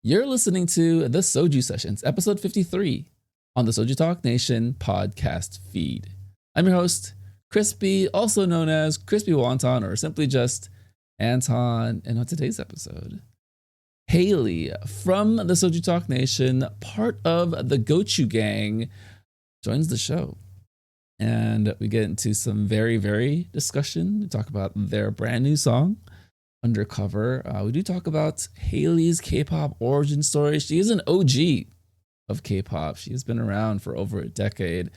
You're listening to the Soju Sessions, episode 53, on the SojuTalk Nation podcast feed. I'm your host, Crispy, also known as Crispy Wonton, or simply just Anton. And on today's episode, Hayley from the SojuTalk Nation, part of the Gochu gang, joins the show. And we get into some very discussion. We talk about their brand new song, Undercover. We do talk about Hayley's K-pop origin story. She is an OG of K-pop. She has been around for over a decade.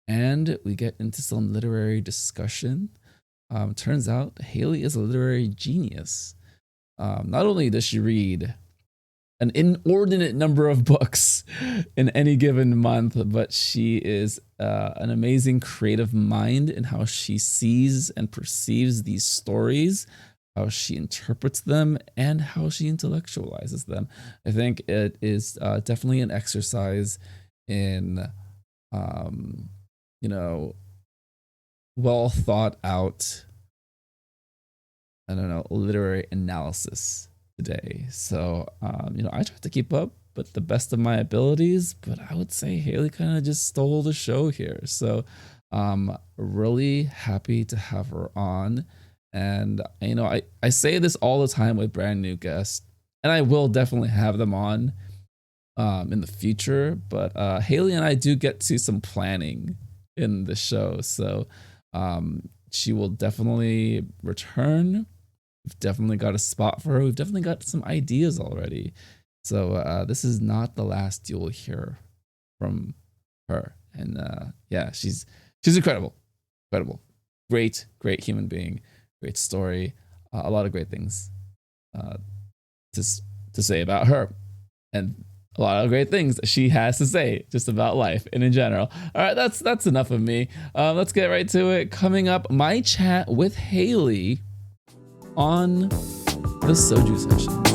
And we get into some literary discussion. Turns out Hayley is a literary genius. Not only does she read an inordinate number of books in any given month, but she is an amazing creative mind in how she sees and perceives these stories, how she interprets them, and how she intellectualizes them. I think it is definitely an exercise in, well thought out, literary analysis today. So, I tried to keep up with the best of my abilities, but I would say Hayley kind of just stole the show here. So, really happy to have her on. And, I say this all the time with brand new guests, and I will definitely have them on in the future. But Hayley and I do get to some planning in the show. So she will definitely return. We've definitely got a spot for her. We've definitely got some ideas already. So this is not the last you'll hear from her. And she's incredible. Great human being. Great story, a lot of great things to say about her, and a lot of great things she has to say just about life and in general. All right, that's enough of me. Let's get right to it. Coming up, my chat with Hayley on the Soju Sessions.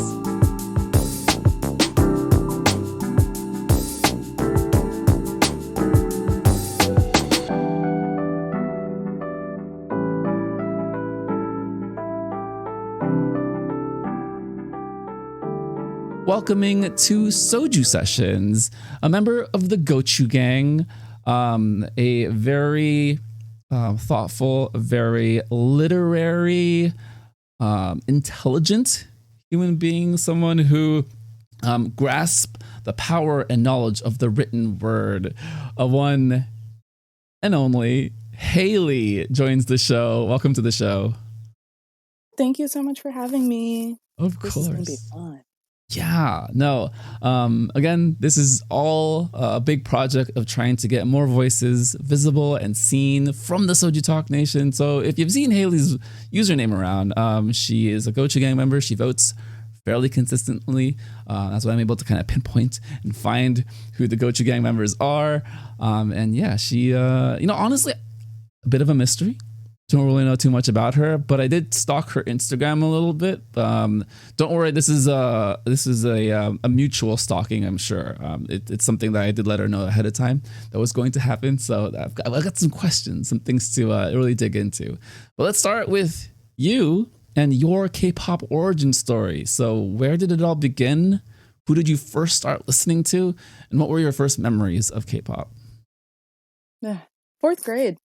Welcoming to Soju Sessions, a member of the Gochu gang, a very thoughtful, very literary, intelligent human being, someone who grasps the power and knowledge of the written word. A one and only Hayley joins the show. Welcome to the show. Thank you so much for having me. Of This course. is gonna be fun. Yeah, no. Again, this is all a big project of trying to get more voices visible and seen from the SojuTalk Nation. So if you've seen Hayley's username around, she is a Gochu gang member. She votes fairly consistently. That's why I'm able to kind of pinpoint and find who the Gochu gang members are. And yeah, she, honestly, a bit of a mystery. Don't really know too much about her, but I did stalk her Instagram a little bit. Don't worry, this is a mutual stalking, I'm sure. It's something that I did let her know ahead of time that was going to happen. So I've got some questions, some things to really dig into. But let's start with you and your K-pop origin story. So where did it all begin? Who did you first start listening to? And what were your first memories of K-pop? Fourth grade.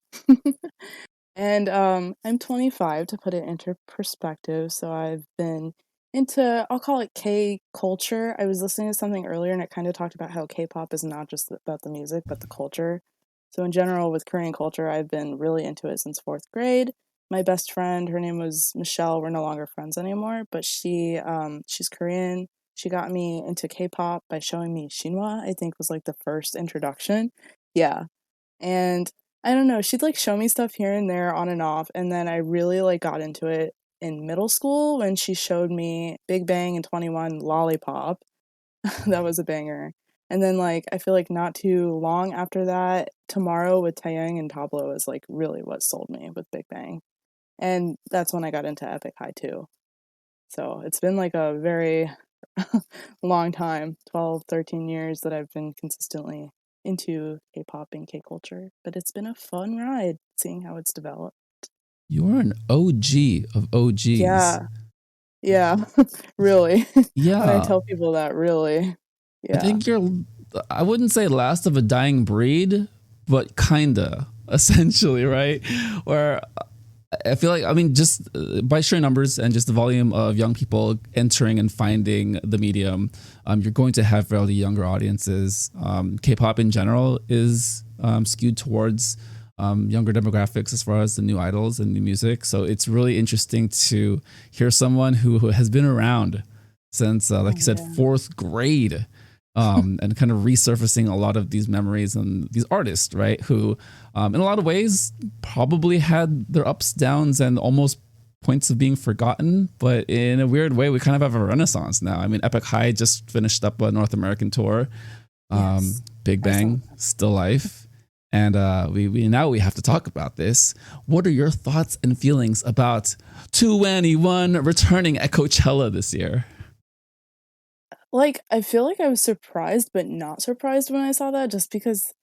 And I'm 25, to put it into perspective. So I've been into, I'll call it K culture. I was listening to something earlier and it kind of talked about how K-pop is not just about the music, but the culture. So in general, with Korean culture, I've been really into it since fourth grade. My best friend, her name was Michelle. We're no longer friends anymore, but she's Korean. She got me into K-pop by showing me Shinhwa, I think was like the first introduction. Yeah. And I don't know, she'd like show me stuff here and there on and off, and then I really like got into it in middle school when she showed me Big Bang and 21 Lollipop. That was a banger. And then like I feel like not too long after that, Tomorrow with Taeyang and Pablo is like really what sold me with Big Bang. And that's when I got into Epic High too. So it's been like a very long time, 12, 13 years that I've been consistently into K-pop and K-culture, but it's been a fun ride seeing how it's developed. You're an OG of OGs. Yeah. Yeah, really. When I Yeah, tell people that, really. I Yeah. think you're, I wouldn't say last of a dying breed, but kinda, essentially, right? Where I feel like, I mean, just by sheer numbers and just the volume of young people entering and finding the medium, you're going to have fairly younger audiences. K-pop in general is skewed towards younger demographics as far as the new idols and new music. So it's really interesting to hear someone who has been around since, like you Oh, said, yeah. fourth grade. And kind of resurfacing a lot of these memories and these artists, right? Who, in a lot of ways, probably had their ups, downs, and almost points of being forgotten. But in a weird way, we kind of have a renaissance now. I mean, Epic High just finished up a North American tour. Yes. Big I saw Bang, that. still life. And we now we have to talk about this. What are your thoughts and feelings about 2NE1 returning at Coachella this year? Like, I feel like I was surprised, but not surprised when I saw that just because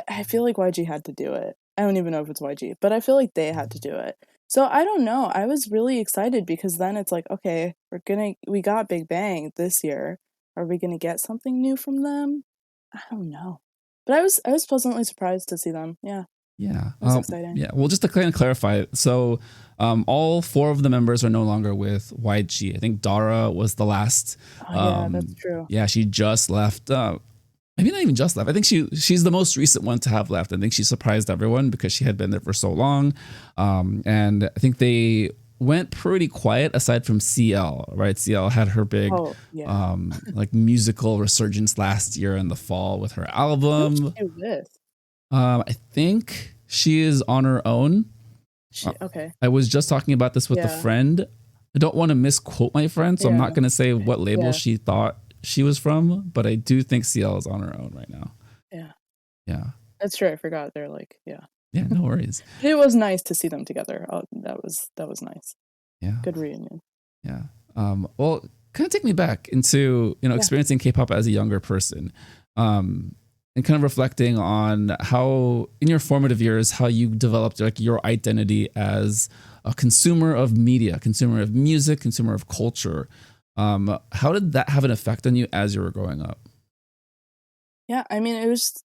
I feel like YG had to do it. I don't even know if it's YG, but I feel like they had to do it. So I don't know. I was really excited because then it's like, okay, we got Big Bang this year. Are we gonna get something new from them? I don't know. But I was pleasantly surprised to see them. Yeah, Yeah. it was exciting. Yeah. Well, just to kind of clarify, so all four of the members are no longer with YG. I think Dara was the last. Oh yeah, that's true. Yeah, she just left. Maybe not even just left. I think she's the most recent one to have left. I think she surprised everyone because she had been there for so long. And I think they went pretty quiet aside from CL, right? CL had her big Oh yeah. like musical resurgence last year in the fall with her Who's album. she with? I think she is on her own. Uh, She okay. I was just talking about this with a Yeah. friend. I don't want to misquote my friend, so I'm not Yeah. going to say what label Yeah. she thought she was from, but I do think CL is on her own right now. Yeah. Yeah. That's true, I forgot they're like yeah. Yeah, no worries. It was nice to see them together. Oh, that was nice. Yeah. Good reunion. Yeah. Well, kind of take me back into, Yeah. experiencing K-pop as a younger person. And kind of reflecting on how in your formative years how you developed like your identity as a consumer of media, consumer of music, consumer of culture. How did that have an effect on you as you were growing up? Yeah, I mean, it was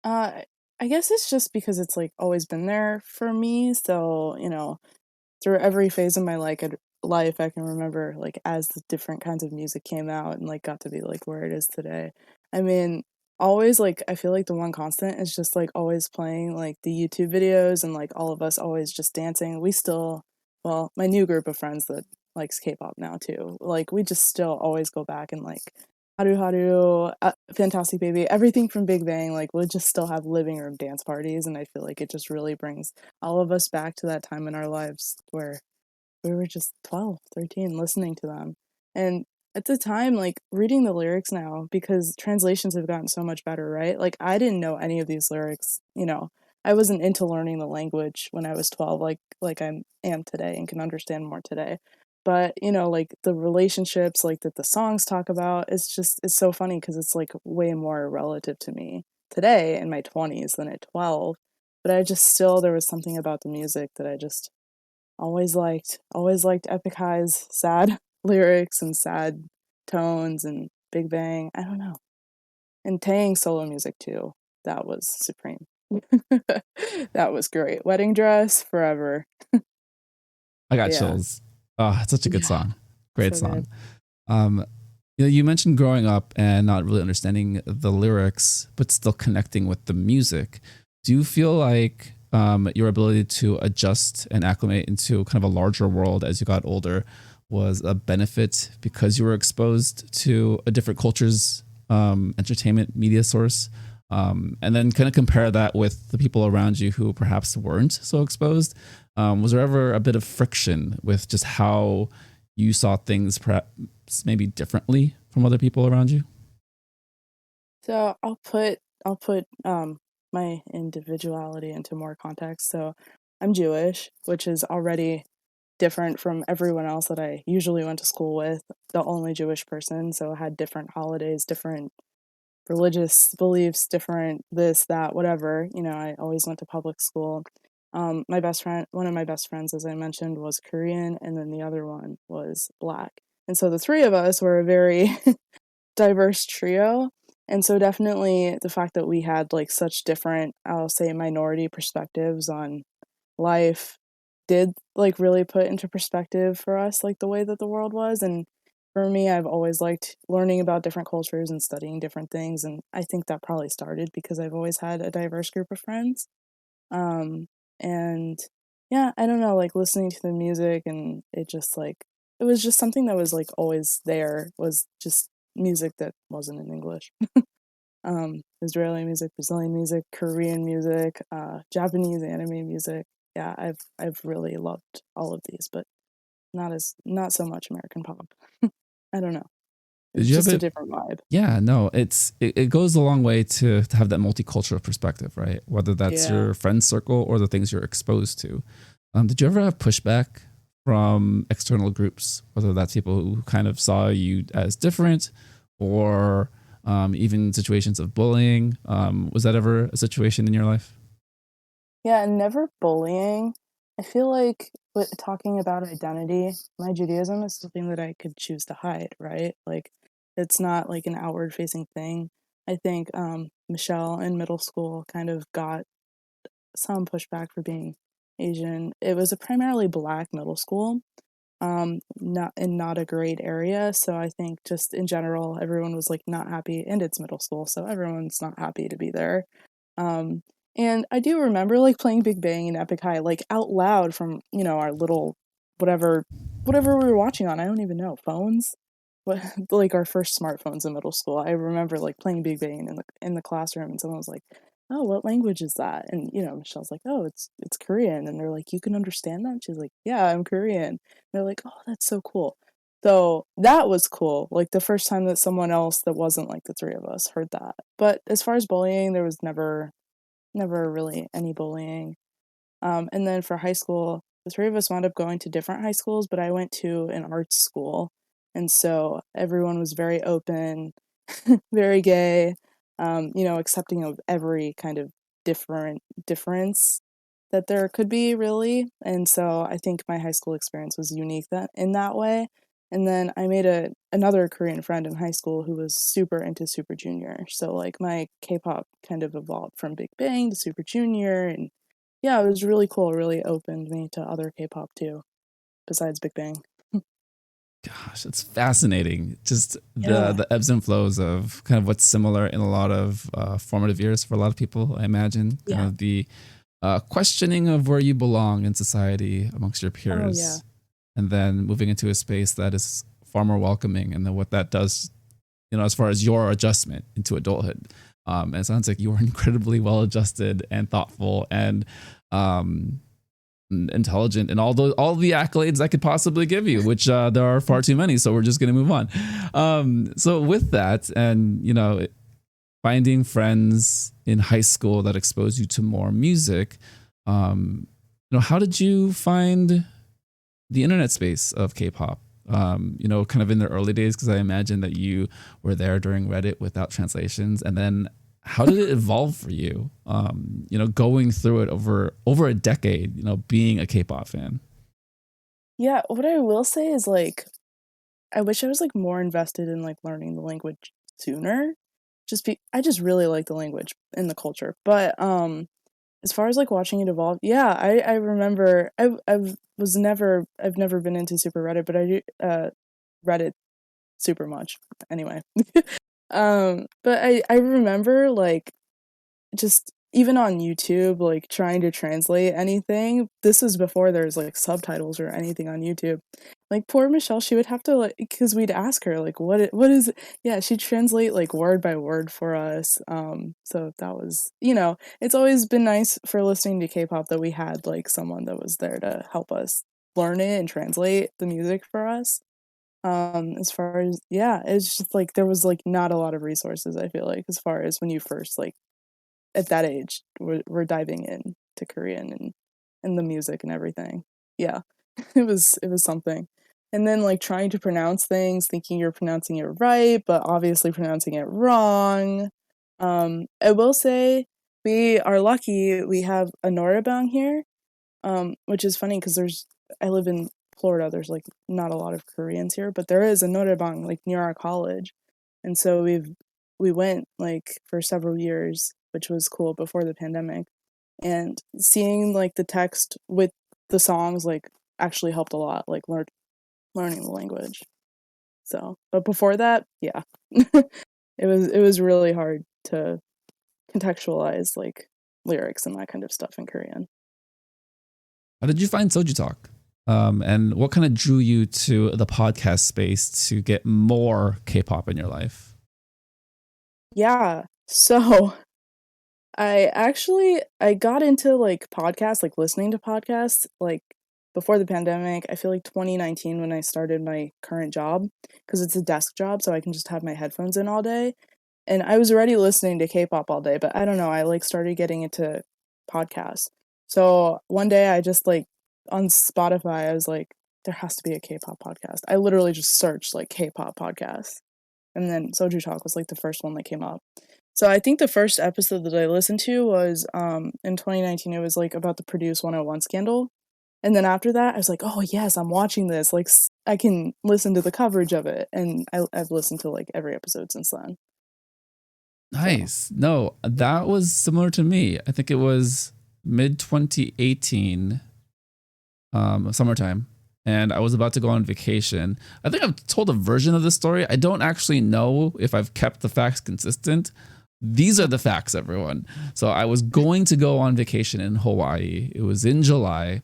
uh, I guess it's just because it's, like, always been there for me, so, through every phase of my life, I can remember, like, as the different kinds of music came out and, like, got to be, like, where it is today. I mean, always, like, I feel like the one constant is just, like, always playing, like, the YouTube videos and, like, all of us always just dancing. We still well, my new group of friends that likes K-pop now too, like, we just still always go back and, like, Haru Haru, Fantastic Baby, everything from Big Bang, like, we'll just still have living room dance parties, and I feel like it just really brings all of us back to that time in our lives where we were just 12, 13, listening to them. And at the time, like reading the lyrics now, because translations have gotten so much better, right? Like I didn't know any of these lyrics. I wasn't into learning the language when I was 12, like I am today and can understand more today. But like the relationships like that the songs talk about, it's so funny because it's like way more relative to me today in my 20s than at 12. But I just still there was something about the music that I just always liked Epic High's sad lyrics and sad tones and Big Bang, I don't know. And Taeyang's solo music too, that was supreme. That was great. Wedding Dress, forever. I got Yeah. chills. Oh, it's such a good Yeah, song. Great so good. song. Um, you mentioned growing up and not really understanding the lyrics, but still connecting with the music. Do you feel like your ability to adjust and acclimate into kind of a larger world as you got older was a benefit because you were exposed to a different culture's entertainment media source? And then kind of compare that with the people around you who perhaps weren't so exposed. Was there ever a bit of friction with just how you saw things perhaps maybe differently from other people around you? So I'll put my individuality into more context. So I'm Jewish, which is already different from everyone else that I usually went to school with, the only Jewish person, so I had different holidays, different religious beliefs, different this, that, whatever. I always went to public school. My best friend, one of my best friends, as I mentioned, was Korean, and then the other one was Black. And so the three of us were a very diverse trio. And so definitely the fact that we had like such different, I'll say, minority perspectives on life did like really put into perspective for us like the way that the world was. And for me, I've always liked learning about different cultures and studying different things, and I think that probably started because I've always had a diverse group of friends. um and yeah, I don't know, like listening to the music, and it just like it was just something that was like always there, was just music that wasn't in English. Israeli music, Brazilian music, Korean music, Japanese anime music. Yeah, I've really loved all of these, but not so much American pop. I don't know. Did It's you have just a it? different vibe. Yeah, no, it goes a long way to have that multicultural perspective, right? Whether that's Yeah. your friend circle or the things you're exposed to. Did you ever have pushback from external groups, whether that's people who kind of saw you as different, or even situations of bullying? Was that ever a situation in your life? Yeah, and never bullying. I feel like with talking about identity, my Judaism is something that I could choose to hide, right? Like it's not like an outward facing thing. I think Michelle in middle school kind of got some pushback for being Asian. It was a primarily black middle school, not a great area. So I think just in general, everyone was like not happy, and it's middle school, so everyone's not happy to be there. Um, and I do remember like playing Big Bang and Epic High like out loud from, our little whatever whatever we were watching on. I don't even know, phones. What like our first smartphones in middle school. I remember like playing Big Bang in the classroom, and someone was like, "Oh, what language is that?" And Michelle's like, "Oh, it's Korean." And they're like, "You can understand that?" And she's like, "Yeah, I'm Korean." And they're like, "Oh, that's so cool." So that was cool. Like the first time that someone else that wasn't like the three of us heard that. But as far as bullying, there was never really any bullying. And then for high school, the three of us wound up going to different high schools, but I went to an arts school. And so everyone was very open, very gay, accepting of every kind of difference that there could be, really. And so I think my high school experience was unique that in that way. And then I made another Korean friend in high school who was super into Super Junior. So like my K-pop kind of evolved from Big Bang to Super Junior, and yeah, it was really cool. It really opened me to other K-pop too, besides Big Bang. Gosh, it's fascinating. Just the Yeah. the ebbs and flows of kind of what's similar in a lot of formative years for a lot of people. I imagine kind Yeah. of the questioning of where you belong in society amongst your Oh yeah. peers, and then moving into a space that is far more welcoming, and then what that does, as far as your adjustment into adulthood. And it sounds like you are incredibly well adjusted and thoughtful and um, intelligent, and all the accolades I could possibly give you, which there are far too many. So we're just going to move on. So with that, and finding friends in high school that expose you to more music, how did you find the internet space of K-pop? Kind of in the early days, because I imagine that you were there during Reddit without translations, and then how did it evolve for you? Going through it over a decade, being a K-pop fan. Yeah, what I will say is like I wish I was like more invested in like learning the language sooner. I just really like the language and the culture. But as far as like watching it evolve, yeah, I remember I've never been into Super Reddit, but I do Reddit super much anyway. But I remember like just even on YouTube, like trying to translate anything. This was before there was like subtitles or anything on YouTube. Like poor Michelle, she would have to like because we'd ask her like what is it? Yeah, she'd translate like word by word for us. So that was it's always been nice for listening to K-pop that we had like someone that was there to help us learn it and translate the music for us. As far as yeah, it's just like there was like not a lot of resources, I feel like, as far as when you first like at that age we're diving in to Korean and the music and everything. Yeah. It was something. And then like trying to pronounce things, thinking you're pronouncing it right, but obviously pronouncing it wrong. I will say we are lucky we have a Norabang here. which is funny because I live in Florida. There's like not a lot of Koreans here, but there is a noraebang like near our college, and so we went like for several years, which was cool before the pandemic, and seeing like the text with the songs like actually helped a lot, like learning the language. So, but before that, yeah, it was really hard to contextualize like lyrics and that kind of stuff in Korean. How did you find SojuTalk? And what kind of drew you to the podcast space to get more K-pop in your life? Yeah. So I got into like podcasts, like listening to podcasts, like before the pandemic. I feel like 2019 when I started my current job, because it's a desk job, so I can just have my headphones in all day. And I was already listening to K-pop all day, but I don't know, I like started getting into podcasts. So one day I just like on Spotify, I was like, there has to be a K-pop podcast. I literally just searched like K-pop podcasts. And then Soju Talk was like the first one that came up. So I think the first episode that I listened to was in 2019. It was like about the Produce 101 scandal. And then after that, I was like, oh yes, I'm watching this. Like I can listen to the coverage of it. And I've listened to like every episode since then. Nice. So. No, that was similar to me. I think it was mid 2018, summertime. And I was about to go on vacation. I think I've told a version of the story. I don't actually know if I've kept the facts consistent. These are the facts, everyone. So I was going to go on vacation in Hawaii. It was in July,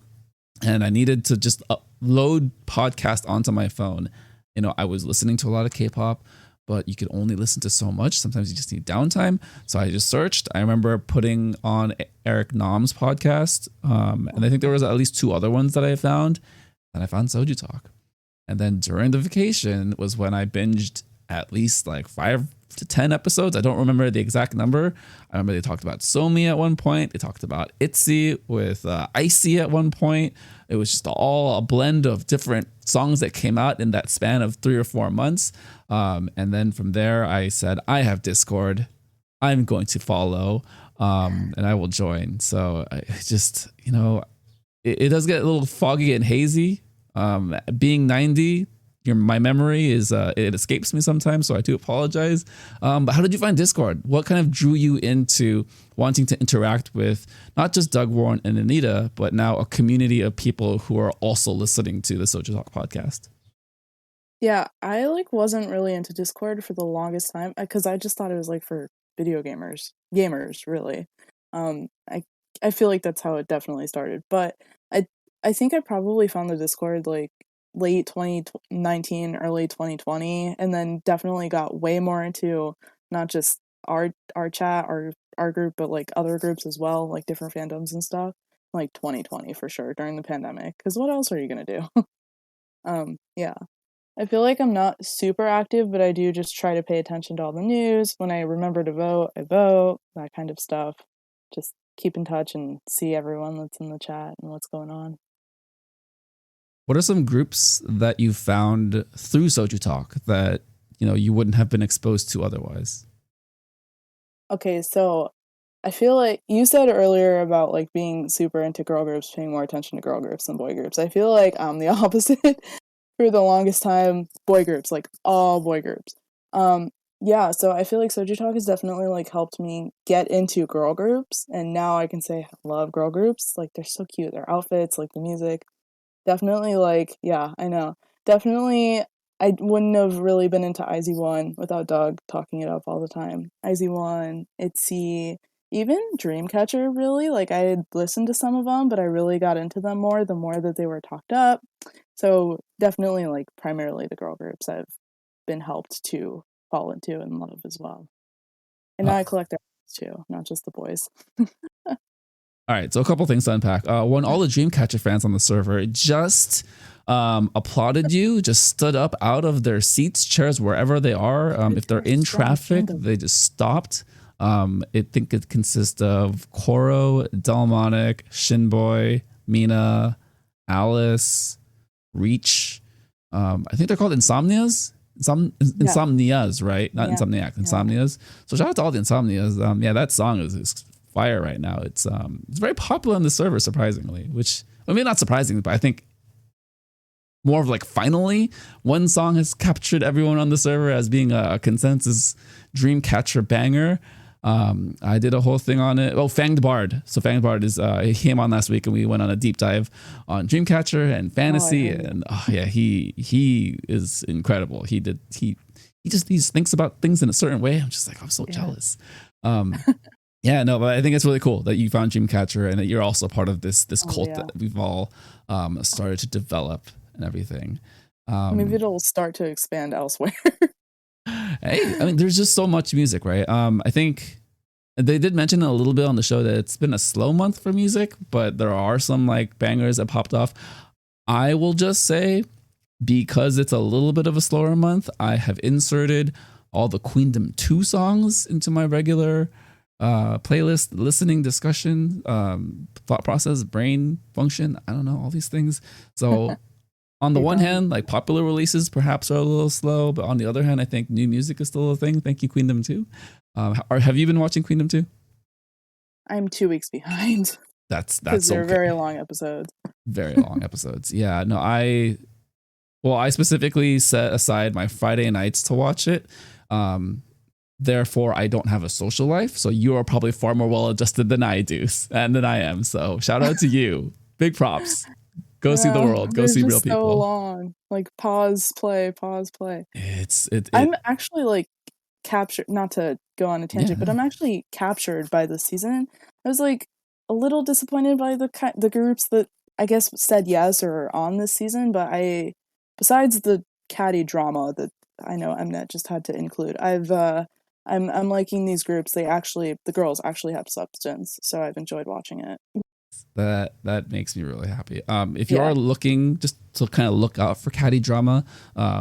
and I needed to just upload podcast onto my phone. You know, I was listening to a lot of K-pop, but you could only listen to so much. Sometimes you just need downtime. So I just searched. I remember putting on Eric Nam's podcast, and I think there was at least 2 other ones that I found. And I found SojuTalk. And then during the vacation was when I binged at least like 5 to 10 episodes. I don't remember the exact number. I remember they talked about Somi at one point. They talked about ITZY with Icy at one point. It was just all a blend of different songs that came out in that span of 3 or 4 months. And then from there, I said, I have Discord. I'm going to follow and I will join. So I just, you know, it does get a little foggy and hazy. Being 90, my memory is it escapes me sometimes, so I do apologize. But how did you find Discord? What kind of drew you into wanting to interact with not just Doug Warren and Anita, but now a community of people who are also listening to the SojuTalk podcast? Yeah, I like wasn't really into Discord for the longest time because I just thought it was like for video gamers really. I feel like that's how it definitely started, but I think I probably found the Discord like late 2019, early 2020, and then definitely got way more into not just our chat, our group, but like other groups as well, like different fandoms and stuff. Like 2020 for sure during the pandemic, because what else are you gonna do? Yeah. I feel like I'm not super active, but I do just try to pay attention to all the news. When I remember to vote, I vote, that kind of stuff. Just keep in touch and see everyone that's in the chat and what's going on. What are some groups that you found through SojuTalk that, you know, you wouldn't have been exposed to otherwise? Okay, so I feel like you said earlier about like being super into girl groups, paying more attention to girl groups than boy groups. I feel like I'm the opposite. For the longest time, boy groups, like all boy groups. Yeah, so I feel like SojuTalk has definitely like helped me get into girl groups, and now I can say I love girl groups. Like they're so cute, their outfits, like the music. Definitely like, yeah, I know. Definitely I wouldn't have really been into IZ*ONE without Doug talking it up all the time. IZ*ONE, ITZY, even Dreamcatcher really, like I had listened to some of them, but I really got into them more the more that they were talked up. So definitely like primarily the girl groups I've been helped to fall into and love as well. And now I collect their too, not just the boys. All right, so a couple things to unpack. One, all the Dreamcatcher fans on the server just applauded you, just stood up out of their seats, chairs, wherever they are. If they're in traffic, they just stopped. I think it consists of Koro, Delmonic, Shinboy, Mina, Alice, Reach. I think they're called Insomnias. Insomnias, right? Not Insomniac, Insomnias. So shout out to all the Insomnias. Yeah, that song is fire right now. It's very popular on the server, surprisingly. Which, I mean, not surprisingly, but I think more of like finally one song has captured everyone on the server as being a consensus dream catcher banger. I did a whole thing on it. Oh, Fanged Bard. So Fanged Bard is he came on last week and we went on a deep dive on Dreamcatcher and fantasy. And yeah, he is incredible. He just thinks about things in a certain way. I'm just like, I'm so jealous. Yeah, no, but I think it's really cool that you found Dreamcatcher and that you're also part of this cult that we've all started to develop and everything. Maybe it'll start to expand elsewhere. Hey, I mean, there's just so much music, right? I think they did mention a little bit on the show that it's been a slow month for music, but there are some like bangers that popped off. I will just say, because it's a little bit of a slower month, I have inserted all the Queendom 2 songs into my regular playlist, listening, discussion, thought process, brain function. I don't know, all these things. So on the one hand, like popular releases perhaps are a little slow, but on the other hand, I think new music is still a thing. Thank you, Queendom 2. Have you been watching Queendom 2? I'm 2 weeks behind. That's they're okay. very long episodes. Very long episodes. Yeah, no, I specifically set aside my Friday nights to watch it. Therefore, I don't have a social life. So you are probably far more well adjusted than I do and than I am. So shout out to you. Big props. Go see the world. Go see real people. So long. Like pause, play, pause, play. I'm actually like captured, not to go on a tangent, but I'm actually captured by this season. I was like a little disappointed by the groups that I guess said yes or are on this season, but besides the catty drama that I know Mnet just had to include, I'm liking these groups. The girls actually have substance, so I've enjoyed watching it. That makes me really happy. If you are looking just to kind of look out for catty drama,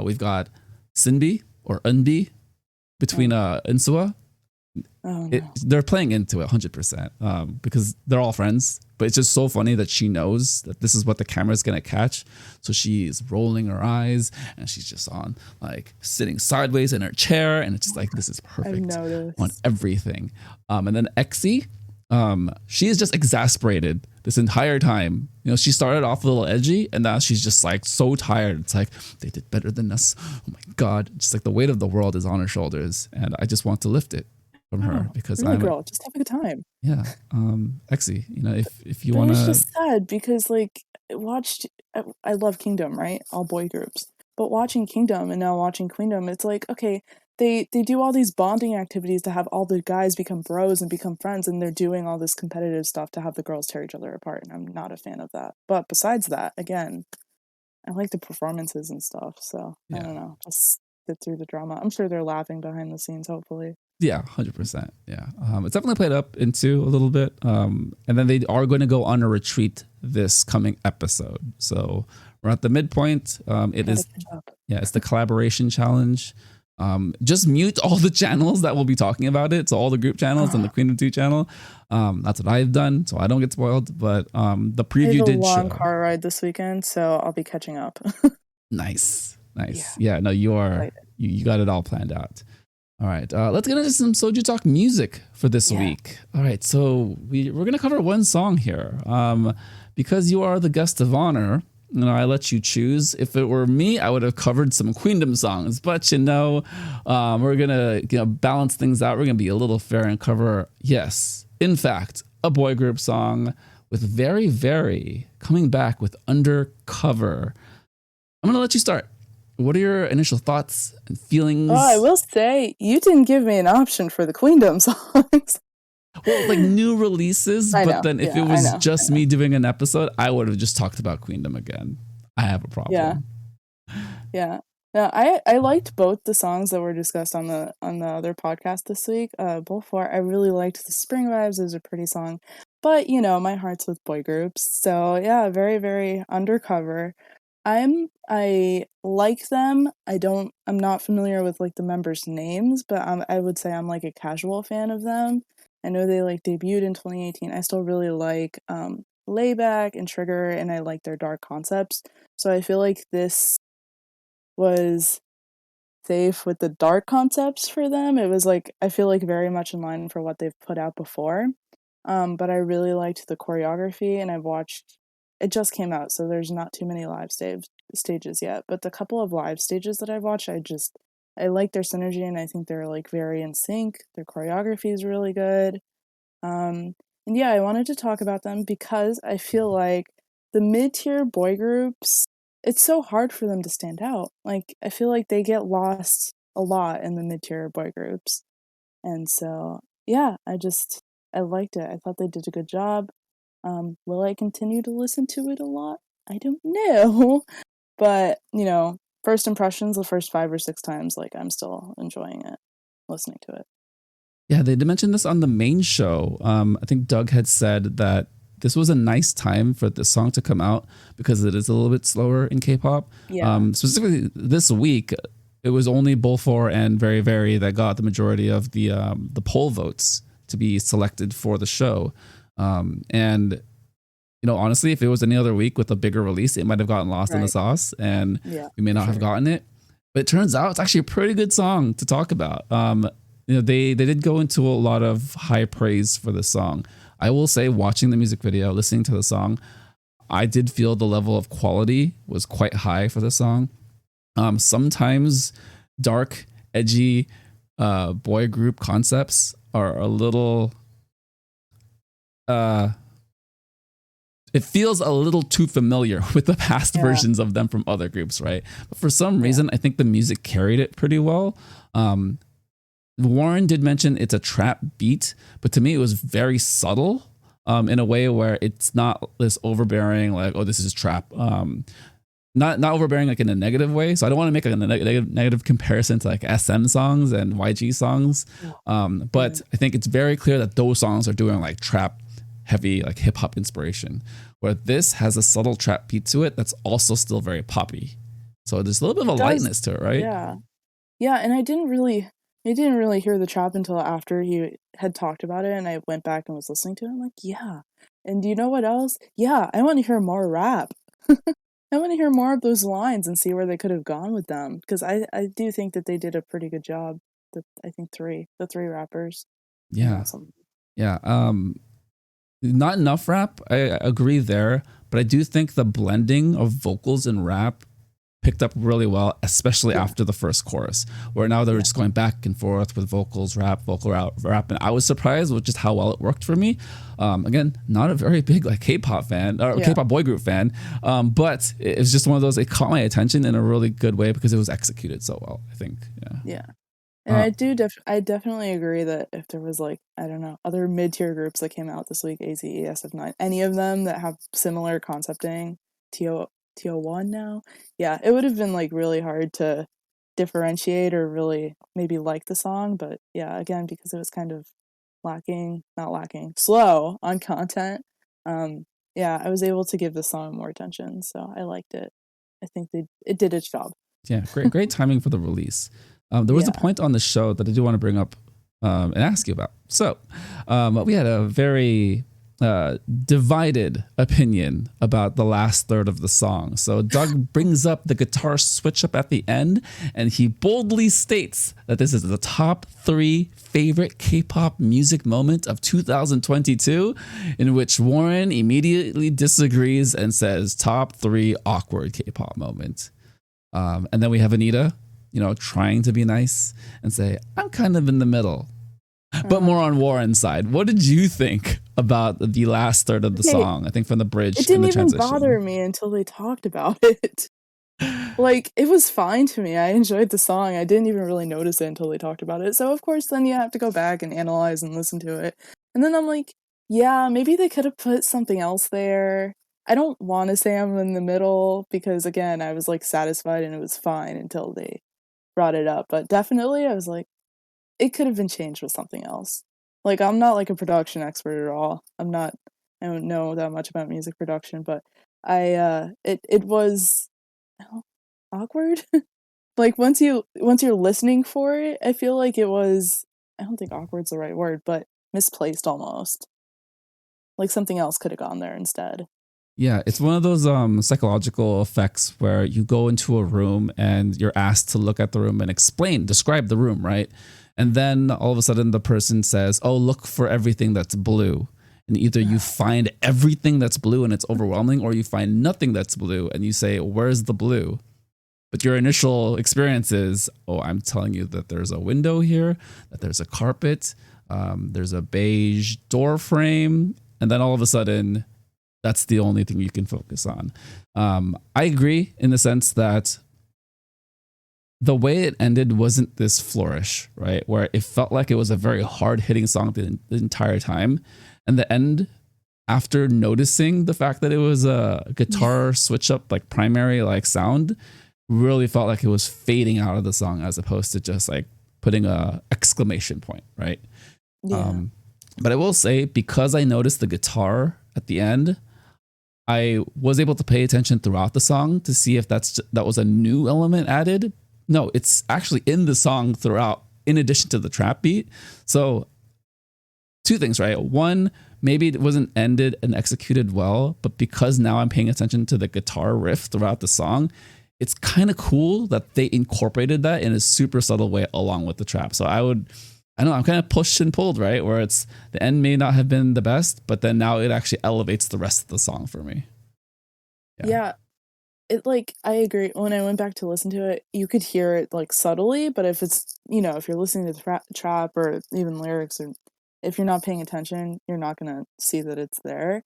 we've got Sinbi or Unbi between Insua. They're playing into it 100% because they're all friends, but it's just so funny that she knows that this is what the camera's gonna catch, so she's rolling her eyes and she's just on like sitting sideways in her chair, and it's just like, this is perfect on everything. And then Axie, she is just exasperated this entire time. You know, she started off a little edgy and now she's just like so tired. It's like, they did better than us. Oh my God. Just like the weight of the world is on her shoulders and I just want to lift it from her because really, girl, just have a good time. Yeah. Axie, you know, if you want to. It's just sad because like I love Kingdom, right? All boy groups. But watching Kingdom and now watching Queendom, it's like, okay, they do all these bonding activities to have all the guys become bros and become friends, and they're doing all this competitive stuff to have the girls tear each other apart, and I'm not a fan of that. But besides that, again, I like the performances and stuff, so I don't know, just sit through the drama. I'm sure they're laughing behind the scenes, hopefully. Yeah, 100%. Yeah, it's definitely played up into a little bit, and then they are going to go on a retreat this coming episode. So we're at the midpoint. It's the collaboration challenge. Just mute all the channels that will be talking about it. So all the group channels and the Queendom 2 channel. That's what I've done, so I don't get spoiled. But the preview did show. I had a long car ride this weekend, so I'll be catching up. Nice. Yeah, no, you are. You got it all planned out. All right, let's get into some SojuTalk music for this week. All right, so we're going to cover one song here. Because you are the guest of honor, you know, I let you choose. If it were me, I would have covered some Queendom songs. But you know, we're going to balance things out. We're going to be a little fair and cover, yes, in fact, a boy group song with Very, Very coming back with Undercover. I'm going to let you start. What are your initial thoughts and feelings? Oh, I will say, you didn't give me an option for the Queendom songs. Well, like new releases, but then if it was just me doing an episode, I would have just talked about Queendom again. I have a problem. Yeah. I liked both the songs that were discussed on the other podcast this week. Both were. I really liked the Spring Vibes. It was a pretty song, but you know, my heart's with boy groups. So yeah, Very, Very Undercover. I like them. I'm not familiar with like the members' names, but I would say I'm like a casual fan of them. I know they like debuted in 2018. I still really like Layback and Trigger, and I like their dark concepts. So I feel like this was safe with the dark concepts for them. It was like, I feel like very much in line for what they've put out before. but I really liked the choreography, and I've watched. It just came out, so there's not too many stages yet. But the couple of live stages that I've watched, I like their synergy, and I think they're like very in sync. Their choreography is really good. And yeah, I wanted to talk about them because I feel like the mid-tier boy groups, it's so hard for them to stand out. Like, I feel like they get lost a lot in the mid-tier boy groups. And so, yeah, I liked it. I thought they did a good job. Will I continue to listen to it a lot? I don't know. But, first impressions, the first 5 or 6 times, like, I'm still enjoying it, listening to it. Yeah, they did mention this on the main show. I think Doug had said that this was a nice time for this song to come out because it is a little bit slower in K-pop. Yeah. Specifically this week, it was only Bull4 and Very Very that got the majority of the poll votes to be selected for the show. And honestly, if it was any other week with a bigger release, it might have gotten lost in the sauce, and we may not have gotten it. But it turns out it's actually a pretty good song to talk about. They did go into a lot of high praise for this song. I will say, watching the music video, listening to the song, I did feel the level of quality was quite high for the song. Sometimes dark, edgy boy group concepts are a little it feels a little too familiar with the past versions of them from other groups, right? But for some reason, I think the music carried it pretty well. Warren did mention it's a trap beat, but to me it was very subtle in a way where it's not this overbearing, like, oh, this is trap. Not overbearing like in a negative way. So I don't want to make like a negative comparison to like SM songs and YG songs. But I think it's very clear that those songs are doing like trap heavy, like hip hop inspiration, where this has a subtle trap beat to it that's also still very poppy. So there's a little bit of a lightness to it, right? Yeah. And I didn't really hear the trap until after he had talked about it, and I went back and was listening to it. I'm like, yeah. And do you know what else? Yeah, I want to hear more rap. I want to hear more of those lines and see where they could have gone with them, because I do think that they did a pretty good job. I think the three rappers. Yeah. Not enough rap. I agree there, but I do think the blending of vocals and rap picked up really well, especially after the first chorus, where now they're just going back and forth with vocals, rap, rap. And I was surprised with just how well it worked for me. Again, not a very big like K-pop fan or K-pop boy group fan, but it's just one of those, it caught my attention in a really good way because it was executed so well, I think. Yeah. And I definitely agree that if there was like, I don't know, other mid-tier groups that came out this week, AZE, SF9, any of them that have similar concepting, TO1 now, it would have been like really hard to differentiate or really maybe like the song. But yeah, again, because it was kind of slow on content, I was able to give the song more attention, so I liked it. I think it did its job. Yeah, great timing for the release. There was a point on the show that I do want to bring up and ask you about. So we had a very divided opinion about the last third of the song. So Doug brings up the guitar switch up at the end, and he boldly states that this is the top 3 favorite K-pop music moment of 2022, in which Warren immediately disagrees and says top 3 awkward K-pop moment. And then we have Anita, trying to be nice and say, I'm kind of in the middle, but more on Warren's side. What did you think about the last third of the song? I think from the bridge. It didn't even bother me until they talked about it. Like, it was fine to me. I enjoyed the song. I didn't even really notice it until they talked about it. So of course then you have to go back and analyze and listen to it. And then I'm like, yeah, maybe they could have put something else there. I don't want to say I'm in the middle because, again, I was like satisfied and it was fine until they brought it up. But definitely I was like, it could have been changed with something else. Like, I'm not like a production expert at all. I don't know that much about music production, but it was awkward. Like, once you're listening for it, I feel like it was, I don't think awkward's the right word, but misplaced almost. Like, something else could have gone there instead. Yeah, it's one of those psychological effects where you go into a room and you're asked to look at the room and describe the room, right? And then all of a sudden the person says, oh, look for everything that's blue. And either you find everything that's blue and it's overwhelming, or you find nothing that's blue and you say, where's the blue? But your initial experience is, oh, I'm telling you that there's a window here, that there's a carpet, there's a beige door frame. And then all of a sudden, that's the only thing you can focus on. I agree in the sense that the way it ended wasn't this flourish, right? Where it felt like it was a very hard hitting song the entire time. And the end, after noticing the fact that it was a guitar switch up, like primary like sound, really felt like it was fading out of the song as opposed to just like putting a exclamation point, right? Yeah. But I will say, because I noticed the guitar at the end, I was able to pay attention throughout the song to see if that was a new element added. No, it's actually in the song throughout, in addition to the trap beat. So two things, right? One, maybe it wasn't ended and executed well, but because now I'm paying attention to the guitar riff throughout the song, it's kind of cool that they incorporated that in a super subtle way along with the trap. So I don't know, I'm kind of pushed and pulled, right? Where it's the end may not have been the best, but then now it actually elevates the rest of the song for me. Yeah. It like, I agree. When I went back to listen to it, you could hear it like subtly, but if it's, if you're listening to the trap or even lyrics, or if you're not paying attention, you're not going to see that it's there.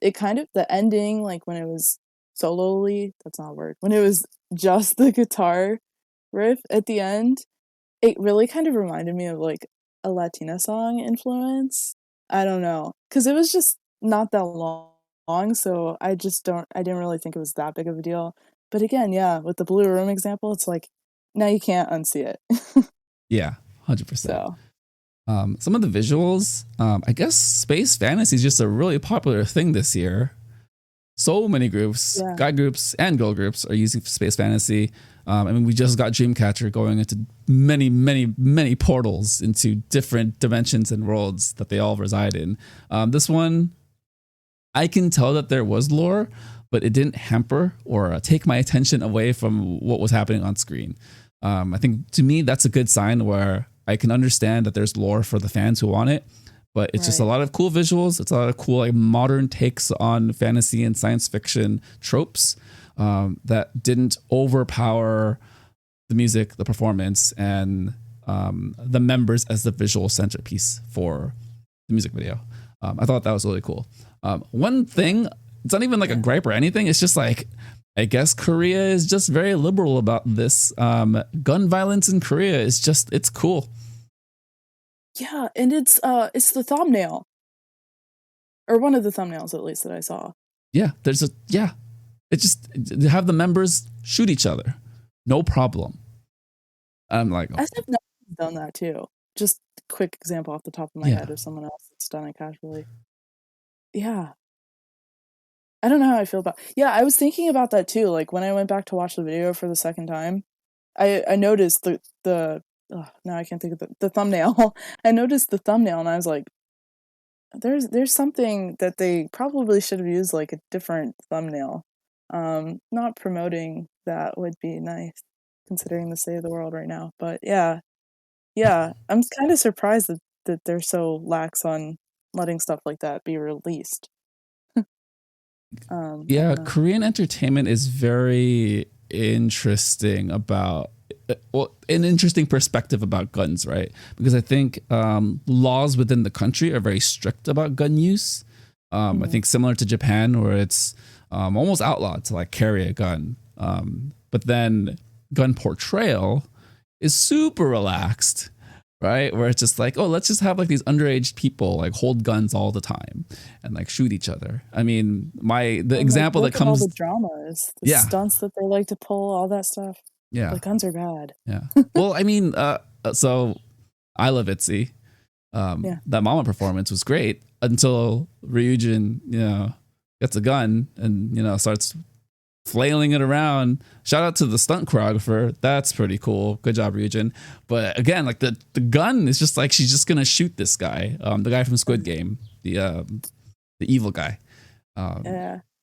It kind of, the ending, like when it was solely, that's not a word, when it was just the guitar riff at the end, it really kind of reminded me of like a Latina song influence. I don't know, because it was just not that long, so I didn't really think it was that big of a deal. But again, yeah, with the Blue Room example, it's like, now you can't unsee it. Yeah, 100%. So some of the visuals, I guess space fantasy is just a really popular thing this year. So many groups, guy groups and girl groups, are using space fantasy. I mean, we just got Dreamcatcher going into many, many, many portals into different dimensions and worlds that they all reside in. This one, I can tell that there was lore, but it didn't hamper or take my attention away from what was happening on screen. I think to me, that's a good sign where I can understand that there's lore for the fans who want it, but it's just a lot of cool visuals. It's a lot of cool, like, modern takes on fantasy and science fiction tropes that didn't overpower the music, the performance, and the members as the visual centerpiece for the music video. I thought that was really cool. One thing, it's not even like a gripe or anything. It's just like, I guess Korea is just very liberal about this. Gun violence in Korea is just, it's cool. Yeah, and it's the thumbnail, or one of the thumbnails at least that I saw. Yeah, it just, have the members shoot each other, no problem. I'm like, I have done that too. Just a quick example off the top of my head of someone else that's done it casually. Yeah. I don't know how I feel about. Yeah, I was thinking about that too. Like when I went back to watch the video for the second time, I noticed the now I can't think of the thumbnail. I noticed the thumbnail and I was like, there's something that they probably should have used, like a different thumbnail. Not promoting that would be nice considering the state of the world right now. But yeah, I'm kind of surprised that they're so lax on letting stuff like that be released. Korean entertainment is very interesting about, well, an interesting perspective about guns, right? Because I think laws within the country are very strict about gun use. I think similar to Japan, where it's almost outlawed to like carry a gun. But then gun portrayal is super relaxed, right? Where it's just like, oh, let's just have like these underage people like hold guns all the time and like shoot each other. I mean, the example that comes, all the dramas, the stunts that they like to pull, all that stuff. Yeah, the guns are bad. Yeah. Well, I mean, so I Love Itzy. That Mama performance was great until Ryujin, gets a gun and starts flailing it around. Shout out to the stunt choreographer. That's pretty cool. Good job, Ryujin. But again, like the gun is just like, she's just gonna shoot this guy, the guy from Squid Game, the evil guy.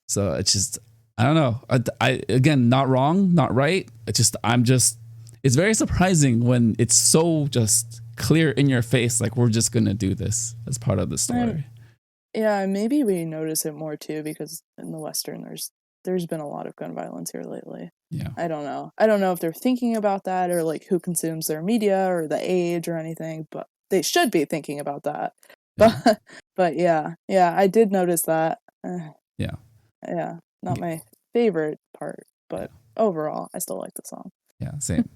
So it's just, I don't know. I again, not wrong, not right. It's very surprising when it's so just clear in your face, like we're just gonna do this as part of the story. Yeah, maybe we notice it more too because in the Western there's been a lot of gun violence here lately. Yeah. I don't know. I don't know if they're thinking about that or like who consumes their media or the age or anything, but they should be thinking about that. Yeah. But yeah, I did notice that. Yeah. Yeah, not my favorite part, Yeah. but overall, I still like the song. Yeah. Same.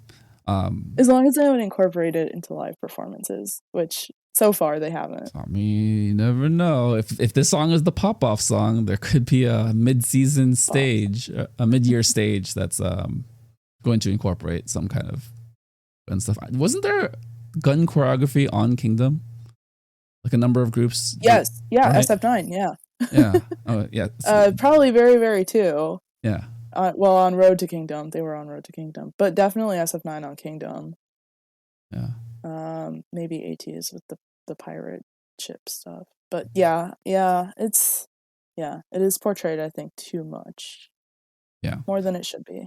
As long as they haven't incorporated it into live performances, which so far they haven't. I mean, you never know. If this song is the pop off song, there could be a mid-season stage, a mid-year stage that's going to incorporate some kind of gun stuff. Wasn't there gun choreography on Kingdom? Like a number of groups. Yes, yeah, right? SF9, yeah. Yeah. Oh, yeah. Probably Very too. Yeah. Well, on Road to Kingdom, they were on Road to Kingdom, but definitely SF9 on Kingdom. Yeah. Maybe ATs with the pirate ship stuff, but yeah, it is portrayed, I think, too much. Yeah. More than it should be.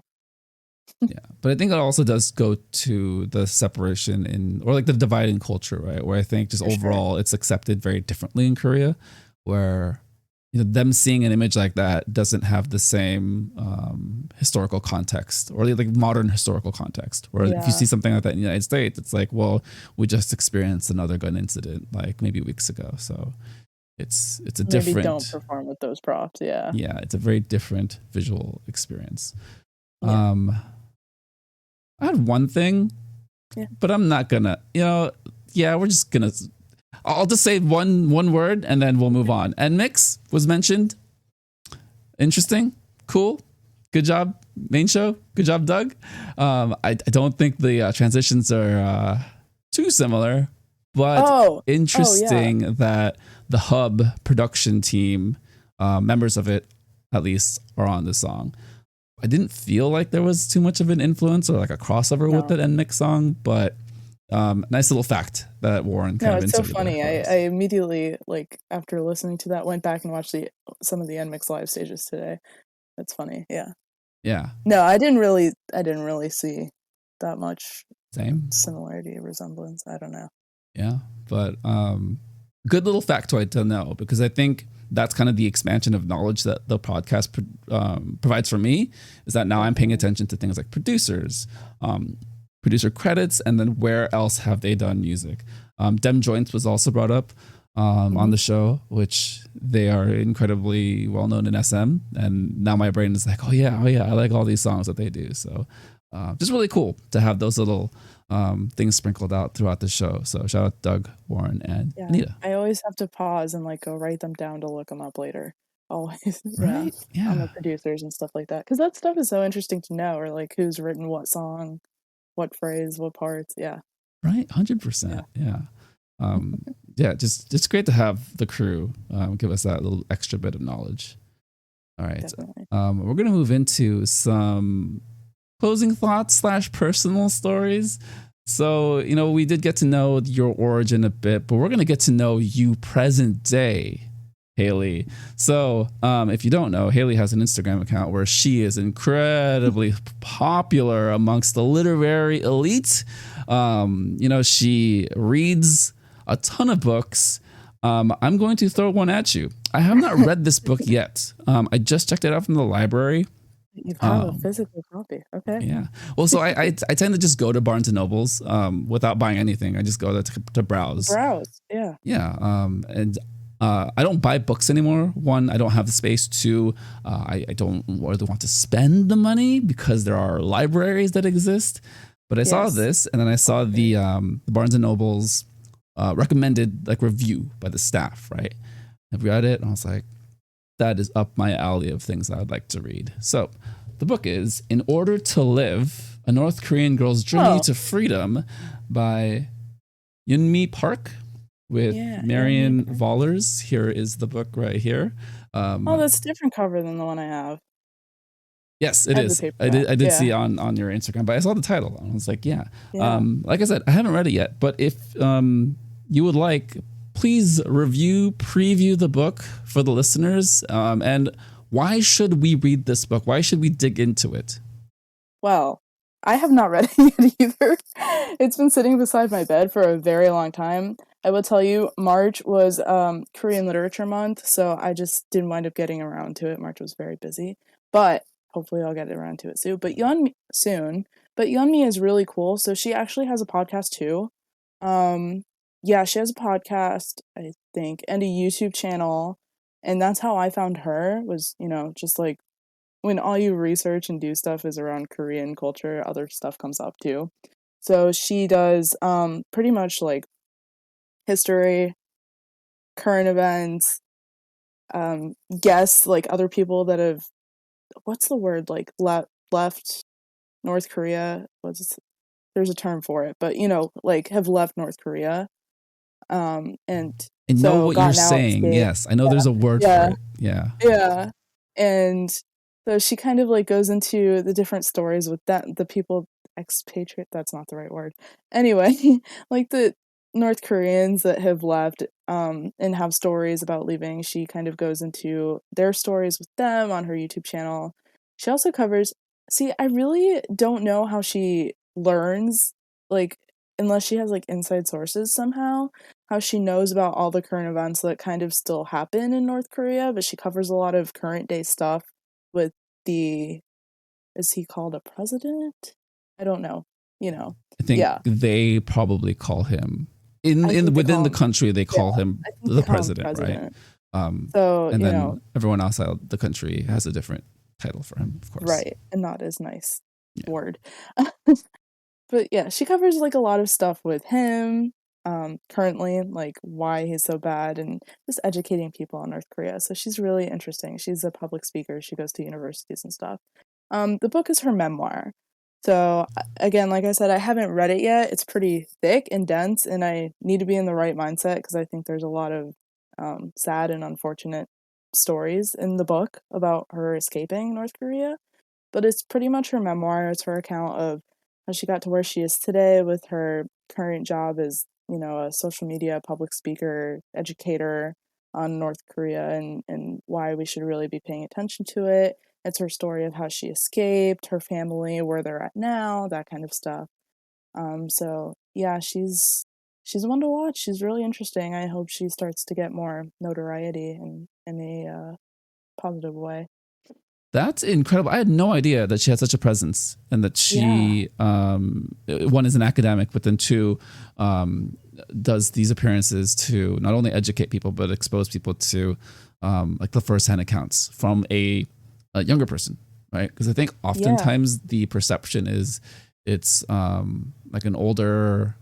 Yeah, but I think it also does go to the separation or like the divide in culture, right? Where I think just overall it's accepted very differently in Korea, where them seeing an image like that doesn't have the same historical context or like modern historical context. Where if you see something like that in the United States, it's like, well, we just experienced another gun incident like maybe weeks ago, so it's a different. Maybe don't perform with those props. Yeah, it's a very different visual experience. Yeah. I had one thing, but I'm not gonna, we're just gonna, I'll just say one word and then we'll move on. And mix was mentioned. Interesting. Cool. Good job. Main show. Good job, Doug. I don't think the transitions are too similar, but interesting that the Hub production team, members of it at least, are on the song. I didn't feel like there was too much of an influence or like a crossover with the NMIX song, but nice little fact that Warren kind of inserted. It's so funny. I immediately, like, after listening to that, went back and watched some of the NMIX live stages today. That's funny. Yeah. Yeah. No, I didn't really see that much similarity or resemblance. I don't know. Yeah, but good little factoid to know, because I think that's kind of the expansion of knowledge that the podcast provides for me, is that now I'm paying attention to things like producers, producer credits, and then where else have they done music. Dem Joints was also brought up on the show, which they are incredibly well known in SM. And now my brain is like, oh yeah, I like all these songs that they do. So just really cool to have those little things sprinkled out throughout the show. So shout out Doug, Warren, and Anita. I always have to pause and like go write them down to look them up later. Always. Right? Yeah. On the producers and stuff like that. Because that stuff is so interesting to know, or like who's written what song, what phrase, what parts. Yeah. Right. 100%. Yeah. Just great to have the crew give us that little extra bit of knowledge. All right. We're going to move into some closing thoughts / personal stories. So, we did get to know your origin a bit, but we're going to get to know you present day, Hayley. So, if you don't know, Hayley has an Instagram account where she is incredibly popular amongst the literary elite. She reads a ton of books. I'm going to throw one at you. I have not read this book yet. I just checked it out from the library. You have a physical copy. Okay. Yeah. Well, so I tend to just go to Barnes and Nobles without buying anything. I just go to browse. Yeah. Yeah. And I don't buy books anymore. One, I don't have the space. Two, I don't really want to spend the money because there are libraries that exist. But I saw this, and then I saw the Barnes and Nobles recommended like review by the staff. Right. I read it, and I was like, that is up my alley of things I would like to read. So the book is In Order to Live, A North Korean Girl's Journey to Freedom by Yunmi Park with Marion Vollers. Here is the book right here. That's a different cover than the one I have. Yes, it is. I did see on your Instagram, but I saw the title. And I was like, like I said, I haven't read it yet, but if you would like, please preview the book for the listeners. And why should we read this book? Why should we dig into it? Well, I have not read it yet either. It's been sitting beside my bed for a very long time. I will tell you, March was Korean Literature Month, so I just didn't wind up getting around to it. March was very busy, but hopefully I'll get around to it soon. But Yeonmi is really cool. So she actually has a podcast too. Yeah, she has a podcast, I think, and a YouTube channel, and that's how I found her. Was just like when all you research and do stuff is around Korean culture, other stuff comes up too. So she does pretty much like history, current events, guests like other people that have what's the word like left North Korea. There's a term for it, but like have left North Korea. And I know so what you're gotten out, saying. escaped. Yes, I know there's a word Yeah. for it. Yeah. Yeah. And so she kind of like goes into the different stories with the people expatriate, that's not the right word. Anyway, like the North Koreans that have left and have stories about leaving. She kind of goes into their stories with them on her YouTube channel. She also covers I really don't know how she learns, like unless she has like inside sources somehow, how she knows about all the current events that kind of still happen in North Korea, but she covers a lot of current day stuff with is he called a president? I don't know. I think Yeah. they probably call him within the country. They call him the president, right? So and then everyone outside the country has a different title for him, of course. Right, and not as nice word. But yeah, she covers like a lot of stuff with him currently, like why he's so bad and just educating people on North Korea. So she's really interesting. She's a public speaker. She goes to universities and stuff. The book is her memoir. So again, like I said, I haven't read it yet. It's pretty thick and dense, and I need to be in the right mindset because I think there's a lot of sad and unfortunate stories in the book about her escaping North Korea. But it's pretty much her memoir. It's her account of how she got to where she is today with her current job as, a social media public speaker, educator on North Korea and why we should really be paying attention to it. It's her story of how she escaped, her family, where they're at now, that kind of stuff. So yeah, she's one to watch. She's really interesting. I hope she starts to get more notoriety in a positive way. That's incredible. I had no idea that she had such a presence and that she, one, is an academic, but then two, does these appearances to not only educate people, but expose people to like the firsthand accounts from a younger person, right? Because I think oftentimes the perception is it's like an older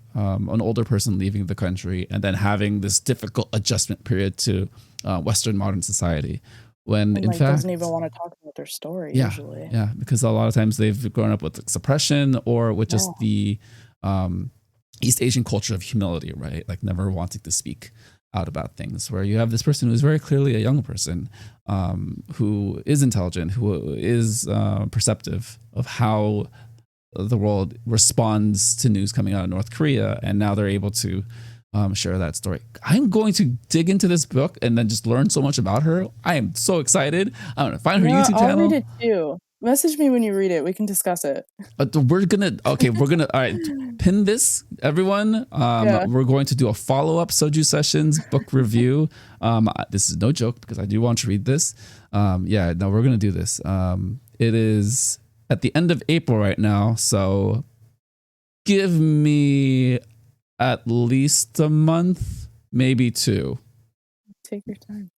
person leaving the country and then having this difficult adjustment period to Western modern society. When in fact doesn't even want to talk about their story usually. Yeah, because a lot of times they've grown up with like, suppression or with just the East Asian culture of humility, right? Like never wanting to speak out about things. Where you have this person who's very clearly a young person who is intelligent, who is perceptive of how the world responds to news coming out of North Korea, and now they're able to share that story. I'm going to dig into this book and then just learn so much about her. I am so excited. I'm going to find her YouTube channel. I'll read it too. Message me when you read it. We can discuss it. We're going to, all right, pin this, everyone. We're going to do a follow-up Soju Sessions book review. This is no joke because I do want to read this. We're going to do this. It is at the end of April right now. So give me at least a month, maybe 2. Take your time.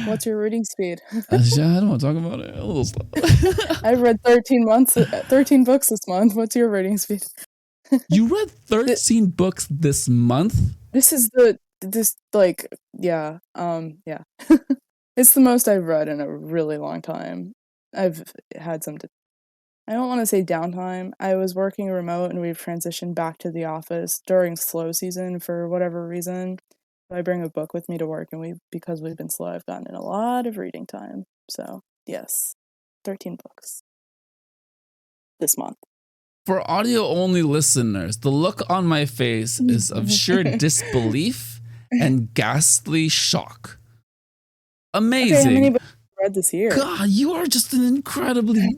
What's your reading speed? I don't want to talk about it. A little slow. I've read 13 books this month. What's your reading speed? You read 13 books this month? This is it's the most I've read in a really long time. I've had some I don't want to say downtime. I was working remote and we've transitioned back to the office during slow season for whatever reason. I bring a book with me to work, and because we've been slow, I've gotten in a lot of reading time. So yes, 13 books this month. For audio only listeners, the look on my face is of sheer disbelief and ghastly shock. Amazing. Okay, how many books read this year. God, you are just an incredibly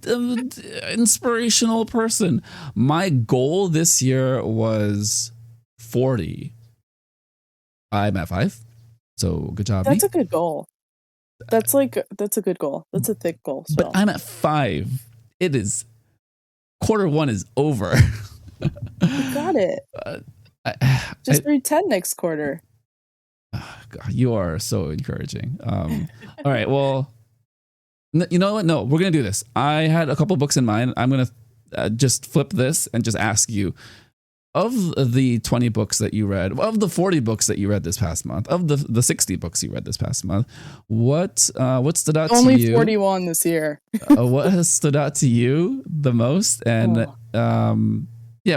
inspirational person. My goal this year was 40. I'm at 5. So good job, That's me. a good goal. That's a good goal. That's a thick goal. So. But I'm at 5. It is Q1 is over. You got it. Just read 10 next quarter. God, you are so encouraging. All right. Well, you know what? No, we're going to do this. I had a couple books in mind. I'm going to just flip this and just ask you, of the 20 books that you read, of the 40 books that you read this past month, of the 60 books you read this past month, what stood out to you? Only 41 this year. What has stood out to you the most? And what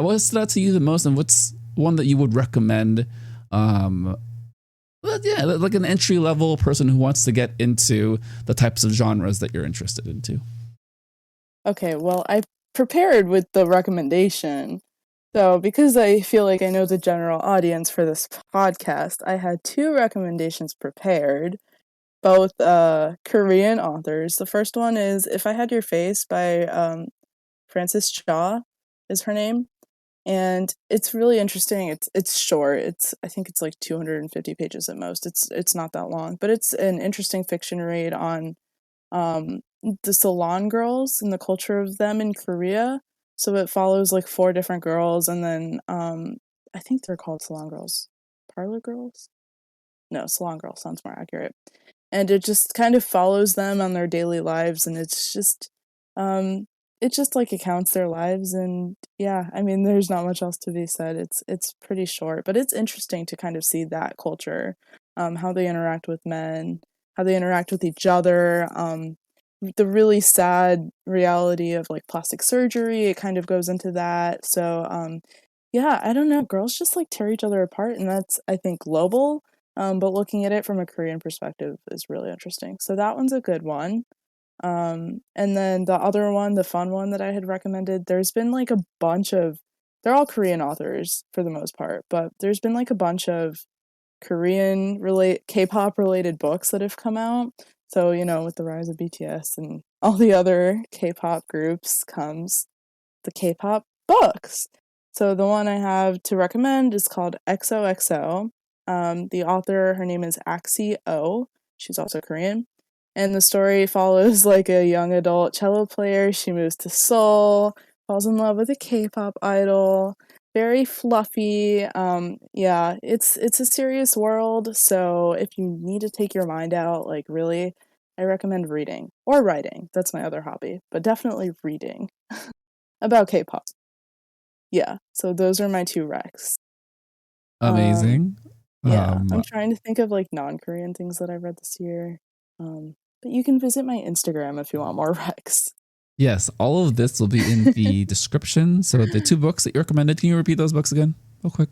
has stood out to you the most? And what's one that you would recommend? Like an entry level person who wants to get into the types of genres that you're interested into. Okay, well, I prepared with the recommendation. So because I feel like I know the general audience for this podcast, I had 2 recommendations prepared, both Korean authors. The first one is If I Had Your Face by Frances Cha is her name. And it's really interesting. It's short. I think it's like 250 pages at most. It's not that long, but it's an interesting fiction read on the salon girls and the culture of them in Korea. So it follows like 4 different girls, and then I think they're called salon girls. Parlor girls? No, salon girl sounds more accurate. And it just kind of follows them on their daily lives, and it's just like accounts their lives, and yeah, I mean, there's not much else to be said. It's pretty short, but it's interesting to kind of see that culture, how they interact with men, how they interact with each other, the really sad reality of like plastic surgery. It kind of goes into that. So yeah, I don't know, girls just like tear each other apart, and that's, I think, global, but looking at it from a Korean perspective is really interesting. So that one's a good one. And then the other one, the fun one that I had recommended, there's been like a bunch of, they're all Korean authors for the most part, but there's been like a bunch of K-pop related books that have come out. So, with the rise of BTS and all the other K-pop groups comes the K-pop books. So the one I have to recommend is called XOXO. The author, her name is Axie Oh. She's also Korean. And the story follows like a young adult cello player. She moves to Seoul, falls in love with a K-pop idol. Very fluffy. Yeah, it's a serious world. So if you need to take your mind out, like really, I recommend reading or writing. That's my other hobby, but definitely reading about K-pop. Yeah, so those are my 2 recs. Amazing. Yeah, I'm trying to think of like non-Korean things that I read this year. But you can visit my Instagram if you want more recs. Yes, all of this will be in the description. So the 2 books that you recommended, can you repeat those books again real quick?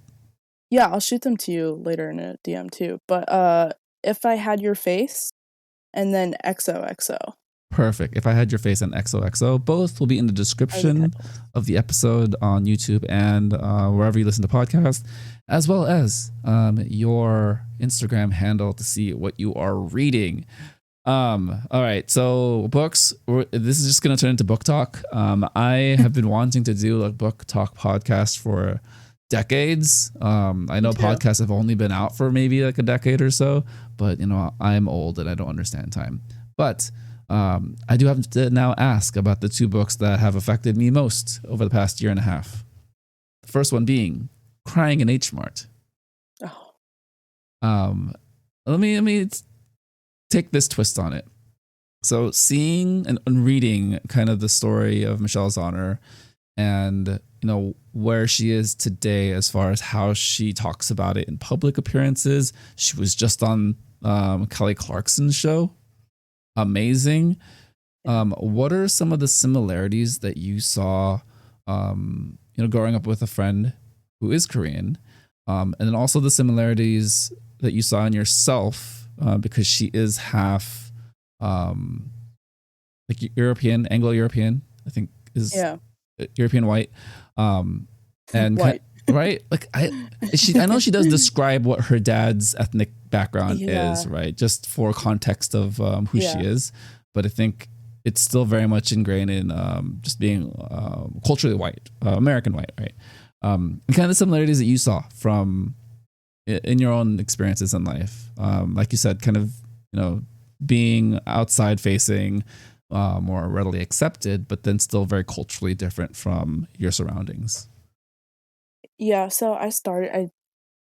Yeah, I'll shoot them to you later in a DM too. But If I Had Your Face and then XOXO. Perfect. If I Had Your Face and XOXO, both will be in the description of the episode on YouTube and wherever you listen to podcasts, as well as your Instagram handle to see what you are reading. All right, so books, this is just going to turn into book talk. I have been wanting to do a book talk podcast for decades. I know podcasts have only been out for maybe like a decade or so, but I'm old and I don't understand time. But I do have to now ask about the 2 books that have affected me most over the past year and a half. The first one being Crying in H Mart. Let me take this twist on it. So seeing and reading kind of the story of Michelle Zauner and where she is today as far as how she talks about it in public appearances. She was just on Kelly Clarkson's show. Amazing. What are some of the similarities that you saw growing up with a friend who is Korean, and then also the similarities that you saw in yourself because she is half like European, Anglo-European, I think is European white, and white. Right? Like I know she does describe what her dad's ethnic background is, right? Just for context of who she is. but I think it's still very much ingrained in just being culturally white, American white, right? And kind of the similarities that you saw from in your own experiences in life, like you said, kind of being outside facing, more readily accepted, but then still very culturally different from your surroundings. Yeah, so I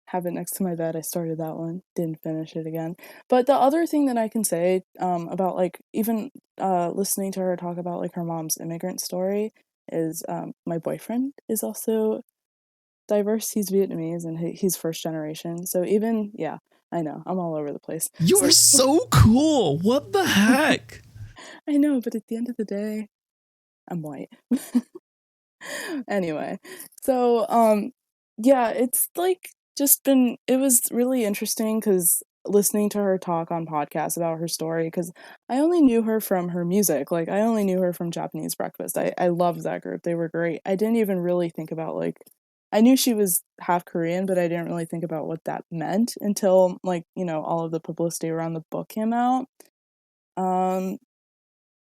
have it next to my bed. I started that one, didn't finish it again. But the other thing that I can say about like even listening to her talk about like her mom's immigrant story is my boyfriend is also diverse. He's Vietnamese and he's first generation. So even I know I'm all over the place. You're so cool. What the heck? I know, but at the end of the day, I'm white. Anyway, so it's like it was really interesting because listening to her talk on podcasts about her story, because I only knew her from her music. Like I only knew her from Japanese Breakfast. I loved that group. They were great. I didn't even really think about like I knew she was half Korean, but I didn't really think about what that meant until like, all of the publicity around the book came out.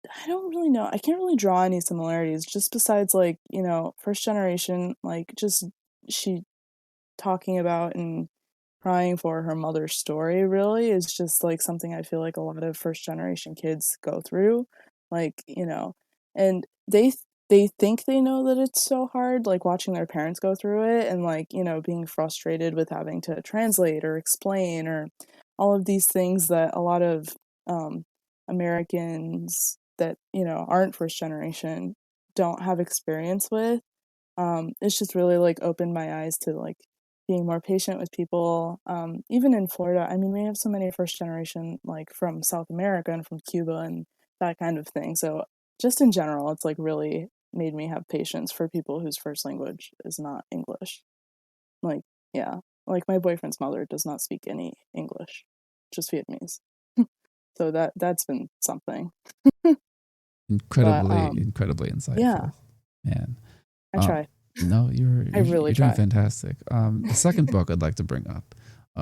I don't really know. I can't really draw any similarities just besides like, first generation, like just she talking about and crying for her mother's story really is just like something I feel like a lot of first generation kids go through. Like, and they think they know that it's so hard, like watching their parents go through it and like, being frustrated with having to translate or explain or all of these things that a lot of um Americans that, aren't first generation don't have experience with. It's just really like opened my eyes to like being more patient with people. Even in Florida, I mean, we have so many first generation like from South America and from Cuba and that kind of thing. So just in general, it's like really made me have patience for people whose first language is not English. Like, yeah, like my boyfriend's mother does not speak any English, just Vietnamese. So that's been something. But Incredibly yeah, insightful, man. I try. No, I really you're doing try. fantastic. The second book I'd like to bring up.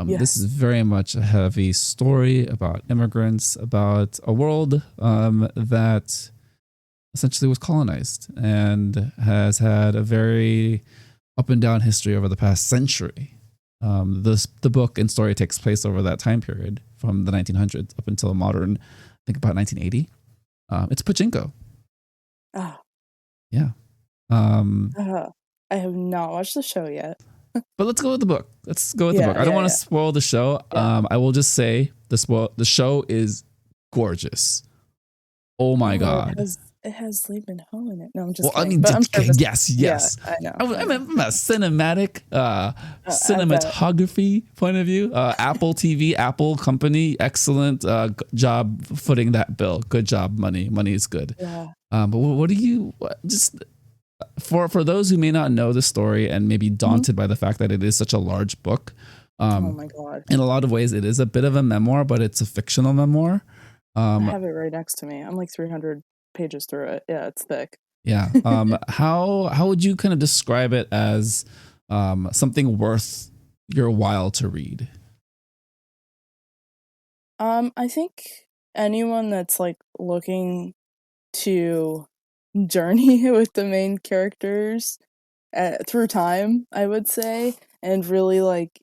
This is Yes. very much a heavy story about immigrants, about a world that essentially was colonized and has had a very up and down history over the past century. The book and story takes place over that time period from the 1900s up until modern, I think about 1980. It's Pachinko. Ah. Yeah. I have not watched the show yet. But let's go with the book. Let's go with the book. Yeah, I don't yeah, want to yeah. spoil the show. Yeah. I will just say the show is gorgeous. Oh my Oh, god. it has Lee Min Ho in it. No, I'm Well, just I kidding. mean, But I'm sure this. yes, Yeah, yes. I know, I I'm know. a cinematic, I bet. cinematography point of view. Apple TV, Apple company, excellent job footing that bill. Good job, money. Money is good. Yeah. But what do you just for those who may not know the story and maybe Mhm. daunted by the fact that it is such a large book? Oh my god. In a lot of ways, it is a bit of a memoir, but it's a fictional memoir. I Um, have it right next to me. I'm like 300 pages through it. Yeah, it's thick. yeah. How would you kind of describe it as something worth your while to read? I think anyone that's like looking to journey with the main characters through time, I would say, and really like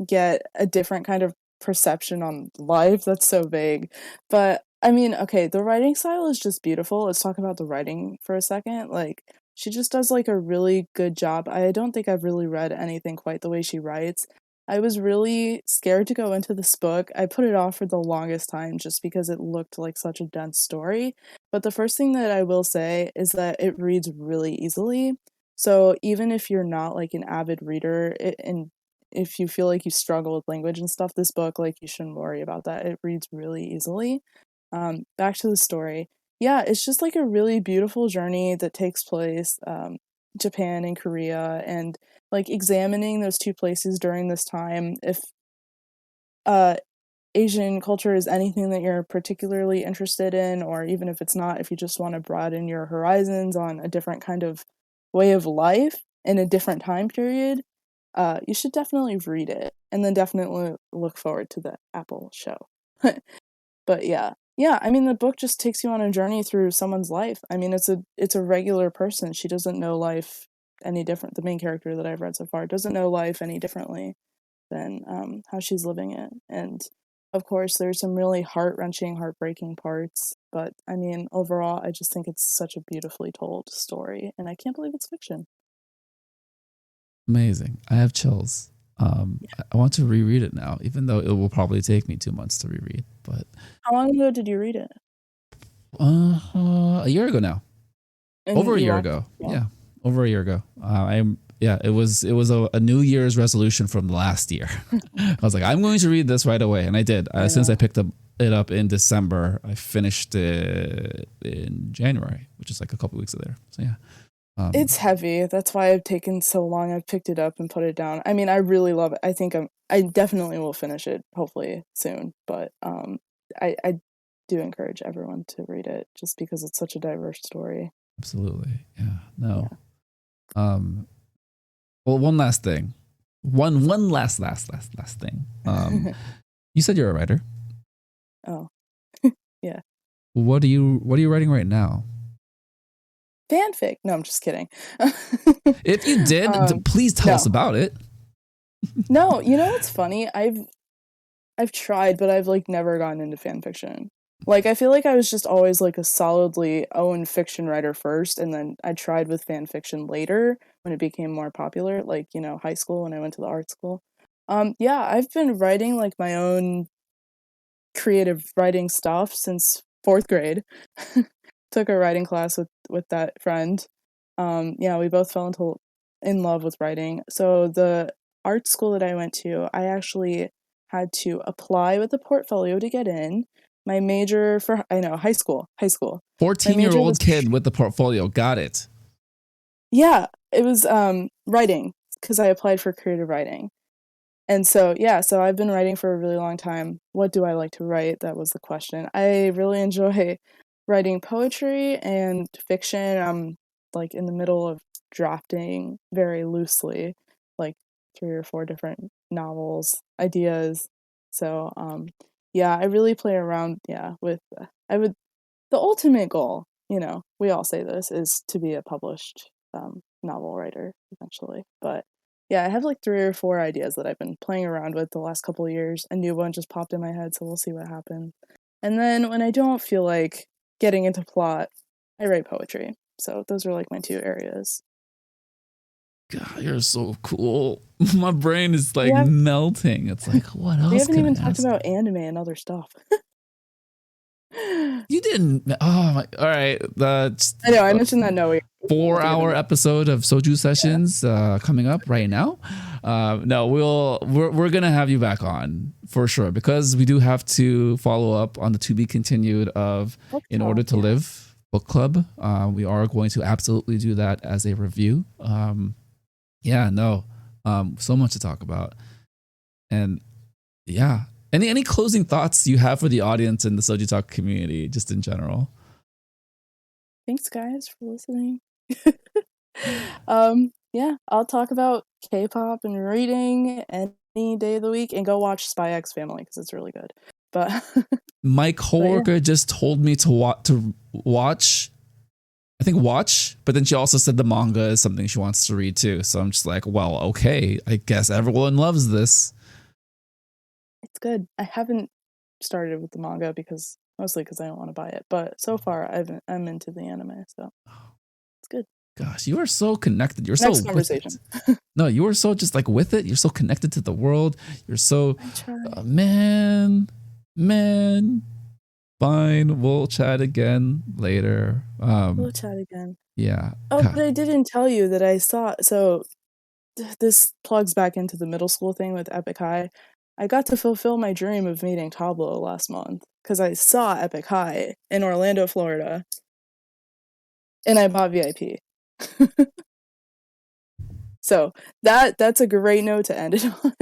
get a different kind of perception on life. That's so vague. But I mean, okay, the writing style is just beautiful. Let's talk about the writing for a second. Like, she just does like a really good job. I don't think I've really read anything quite the way she writes. I was really scared to go into this book. I put it off for the longest time just because it looked like such a dense story. But the first thing that I will say is that it reads really easily. So even if you're not like an avid reader, and if you feel like you struggle with language and stuff, this book, like, you shouldn't worry about that. It reads really easily. Back to the story. Yeah, it's just like a really beautiful journey that takes place Japan and Korea, and like examining those two places during this time. If uh Asian culture is anything that you're particularly interested in, or even if it's not, if you just want to broaden your horizons on a different kind of way of life in a different time period, you should definitely read it and then definitely look forward to the Apple show. But yeah, Yeah, I mean, the book just takes you on a journey through someone's life. I mean, it's a regular person. She doesn't know life any different. The main character that I've read so far doesn't know life any differently than how she's living it. And of course, there's some really heart-wrenching, heartbreaking parts. But I mean, overall, I just think it's such a beautifully told story, and I can't believe it's fiction. Amazing. I have chills. I want to reread it now, even though it will probably take me 2 months to reread. But How long ago did you read it? a year ago now. And Over a you year watched ago. it? Yeah, over a year ago. It was a New Year's resolution from last year. I was like, I'm going to read this right away, and I did. As soon as I picked it up in December, I finished it in January, which is like a couple weeks later. So yeah. It's heavy. That's why I've taken so long. I've picked it up and put it down. I mean, I really love it. I definitely will finish it, hopefully soon. But I do encourage everyone to read it just because it's such a diverse story. Absolutely. Yeah. No. Yeah. Well, one last thing. One last thing. You said you're a writer. Oh. Yeah. What are you writing right now? Fanfic. No, I'm just kidding. If you did, please tell us about it. No, you know what's funny? I've tried, but I've like never gotten into fan fiction. Like I feel like I was just always like a solidly own fiction writer first, and then I tried with fan fiction later when it became more popular, like, you know, high school when I went to the art school. Yeah, I've been writing like my own creative writing stuff since 4th grade. Took a writing class with that friend. Yeah, we both fell into in love with writing. So the art school that I went to, I actually had to apply with a portfolio to get in. My major for high school. 14-year-old kid with the portfolio, got it. Yeah, it was writing because I applied for creative writing. And so, yeah, so I've been writing for a really long time. What do I like to write? That was the question. I really enjoy writing poetry and fiction. I'm like in the middle of drafting very loosely, like 3 or 4 different novels, ideas. So, yeah, I really play around, yeah, with the ultimate goal, you know, we all say this, is to be a published novel writer eventually. But yeah, I have like 3 or 4 ideas that I've been playing around with the last couple of years. A new one just popped in my head, so we'll see what happens. And then when I don't feel like getting into plot, I write poetry. So those are like my 2 areas. God, you're so cool. My brain is like melting. It's like, what else? We haven't even talked about anime and other stuff. You didn't. Oh my! All right, I know. I mentioned that. No, 4-hour episode of Soju Sessions coming up right now. No, we're gonna have you back on for sure, because we do have to follow up on the to be continued of In Order to Live book club. We are going to absolutely do that as a review. So much to talk about, and yeah. Any closing thoughts you have for the audience and the SojuTalk community, just in general? Thanks, guys, for listening. Yeah, I'll talk about K-pop and reading any day of the week, and go watch Spy X Family because it's really good. But my coworker just told me to watch. I think watch, but then she also said the manga is something she wants to read too. So I'm just like, well, okay, I guess everyone loves this. It's good. I haven't started with the manga mostly because I don't want to buy it. But so far, I'm into the anime, so it's good. Gosh, you are so connected. You're Next so conversation. No, you are so just like with it. You're so connected to the world. You're so man. Fine, we'll chat again later. We'll chat again. Yeah. Oh, but I didn't tell you that I saw. So this plugs back into the middle school thing with Epic High. I got to fulfill my dream of meeting Tablo last month because I saw Epic High in Orlando, Florida, and I bought VIP. So that's a great note to end it on.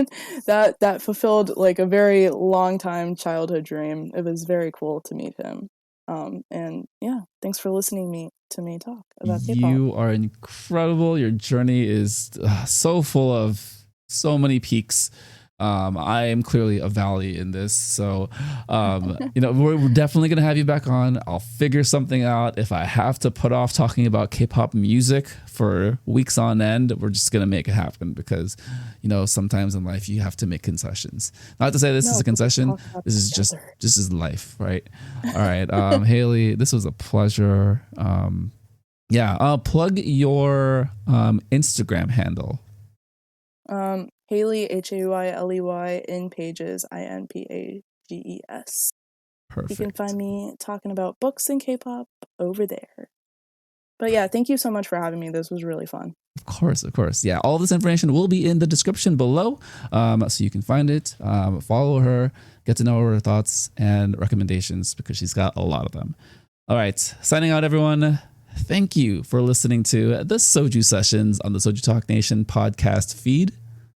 That fulfilled like a very long time childhood dream. It was very cool to meet him. And yeah, thanks for listening to me talk about K-pop. You are incredible. Your journey is so full of so many peaks. I am clearly a valley in this. So, we're definitely going to have you back on. I'll figure something out. If I have to put off talking about K-pop music for weeks on end, we're just going to make it happen because, sometimes in life you have to make concessions. Not to say this is a concession. This is life, right? All right. Hayley, this was a pleasure. Plug your Instagram handle. Hayley, Hayley, in Pages, INPAGES. Perfect. You can find me talking about books and K-pop over there. But yeah, thank you so much for having me. This was really fun. Of course. Yeah, all this information will be in the description below, so you can find it, follow her, get to know her thoughts and recommendations because she's got a lot of them. All right, signing out, everyone. Thank you for listening to the Soju Sessions on the SojuTalk Nation podcast feed.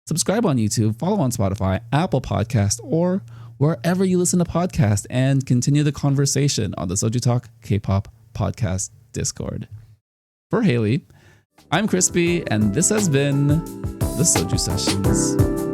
Subscribe on YouTube, follow on Spotify, Apple Podcast, or wherever you listen to podcasts, and continue the conversation on the SojuTalk K-pop podcast Discord. For Hayley, I'm Crispy, and this has been the Soju Sessions.